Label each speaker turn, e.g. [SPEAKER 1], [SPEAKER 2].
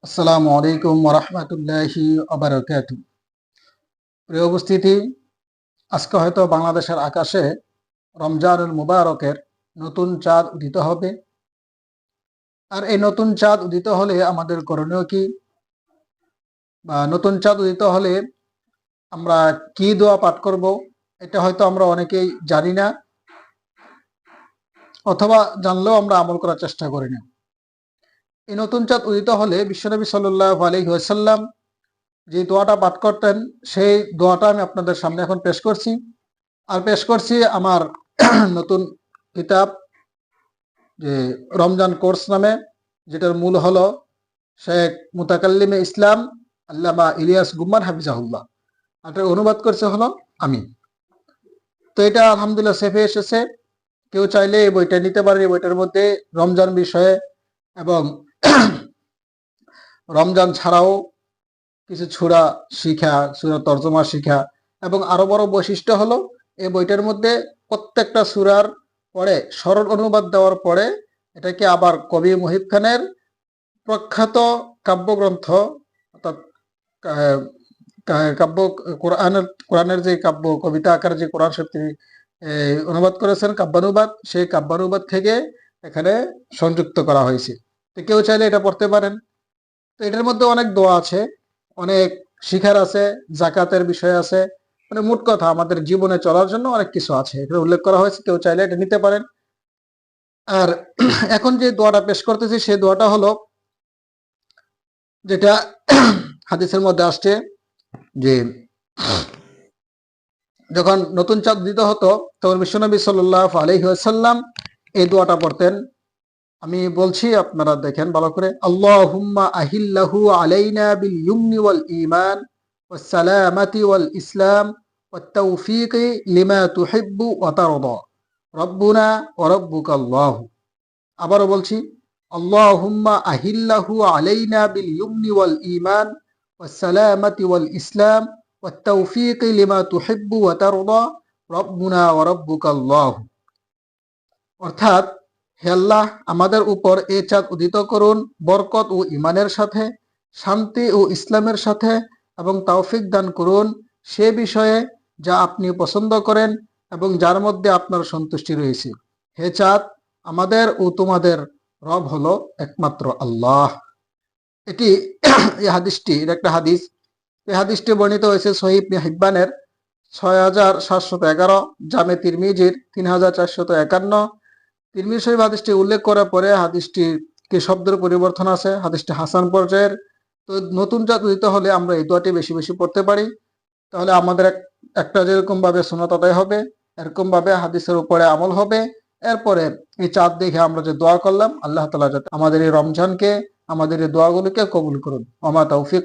[SPEAKER 1] আসসালামু আলাইকুম ওরহমতুল্লাহি ওবারাকাতু। প্রিয় উপস্থিতি, আজকে হয়তো বাংলাদেশের আকাশে রমজানুল মুবারকের নতুন চাঁদ উদিত হবে। আর এই নতুন চাঁদ উদিত হলে আমাদের করণীয় কি, বা নতুন চাঁদ উদিত হলে আমরা কি দোয়া পাঠ করব, এটা হয়তো আমরা অনেকেই জানি না, অথবা জানলেও আমরা আমল করার চেষ্টা করি না। এই নতুন চাঁদ উদিত হলে বিশ্বনবী সাল্লাল্লাহু আলাইহি ওয়াসাল্লাম যে দোয়াটা পাঠ করতেন, সেই দোয়াটা আমি আপনাদের সামনে এখন পেশ করছি। আর পেশ করছি আমার নতুন কিতাব, যে রমজান কোর্স নামে, যেটার মূল হলো শেখ মুতাকাল্লিমে ইসলাম আল্লামা ইলিয়াস গুম্মান হাফিজাহুল্লাহ। এটার অনুবাদ করছে হলো আমি। তো এটা আলহামদুলিল্লাহ সেফে এসেছে। কেউ চাইলে এই বইটা নিতে পারে। এই বইটার মধ্যে রমজান বিষয়ে এবং রমজান ছাড়াও কিছু সূরা শিখা, সূরা তর্জমা শিখা, এবং আরো বড় বৈশিষ্ট্য হলো এই বইটার মধ্যে প্রত্যেকটা সূরার পরে সরল অনুবাদ দেওয়ার পরে এটাকে আবার কবি মুহিব খানের প্রখ্যাত কাব্যগ্রন্থ, অর্থাৎ কাব্য কোরআনের যে কাব্য কবিতা আকারে যে কোরআন শরীফ তিনি অনুবাদ করেছেন, কাব্যানুবাদ, সেই কাব্যানুবাদ থেকে এখানে সংযুক্ত করা হয়েছে। তো কেউ চাইলে এটা পড়তে পারেন। তো এটার মধ্যে অনেক দোয়া আছে, অনেক শিখার আছে, জাকাতের বিষয় আছে, মানে মোট কথা আমাদের জীবনে চলার জন্য অনেক কিছু আছে, এখানে উল্লেখ করা হয়েছে। কেউ চাইলে এটা নিতে পারেন। আর এখন যে দোয়াটা পেশ করতেছি, সেই দোয়াটা হলো যেটা হাদিসের মধ্যে আসছে, যে যখন নতুন চাঁদ উদিত হতো তখন বিশ্বনবী সাল্লাল্লাহু আলাইহি ওয়াসাল্লাম এই দোয়াটা পড়তেন। আমি বলছি, আপনারা দেখেন ভালো করে। আল্লাহুম্মা আহিল্লাহু আলাইনা বিল ইয়ুমনি ওয়াল ঈমান ওয়াস সালামাতি ওয়াল ইসলাম ওয়াত তাওফীকি লিমা তুহিব্বু ওয়া তারদা রব্বুনা ওয়া রাব্বুকাল্লাহ। আবারও বলছি, আল্লাহুম্মা আহিল্লাহু আলাইনা বিল ইয়ুমনি ওয়াল ঈমান ওয়াস সালামাতি ওয়াল ইসলাম ওয়াত তাওফীকি লিমা তুহিব্বু ওয়া তারদা রব্বুনা ওয়া রাব্বুকাল্লাহ। অর্থাৎ, হে আল্লাহ, আমাদের উপর এই চাঁদ উদিত করুন বরকত ও ইমানের সাথে, শান্তি ও ইসলামের সাথে, এবং তৌফিক দান করুন সে বিষয়ে যা আপনি পছন্দ করেন এবং যার মধ্যে আপনার সন্তুষ্টি রয়েছে। হে চাঁদ, আমাদের ও তোমাদের রব হলো একমাত্র আল্লাহ। এটি এই হাদিসটি, এর একটা হাদিস। এই হাদিসটি বর্ণিত হয়েছে সহিহ ইবনে হিব্বানের 6711, জামে তিরমিজির 3451। তিরমিজি শরীফ হাদিসটি উল্লেখ করার পরে হাদিসটির কি শব্দের পরিবর্তন আছে, হাদিসটি হাসান পর্যায়ের। তো নতুন চাঁদ উদিত হলে আমরা এই দোয়াটি বেশি বেশি পড়তে পারি, তাহলে আমাদের একটা যেরকম ভাবে সুন্নাত আদায় হবে, এরকম ভাবে হাদিসের উপরে আমল হবে। এরপরে এই চাঁদ দেখে আমরা যে দোয়া করলাম, আল্লাহ তাআলা যাতে আমাদের এই রমজানকে, আমাদের এই দোয়াগুলোকে কবুল করুন। ওমা তৌফিক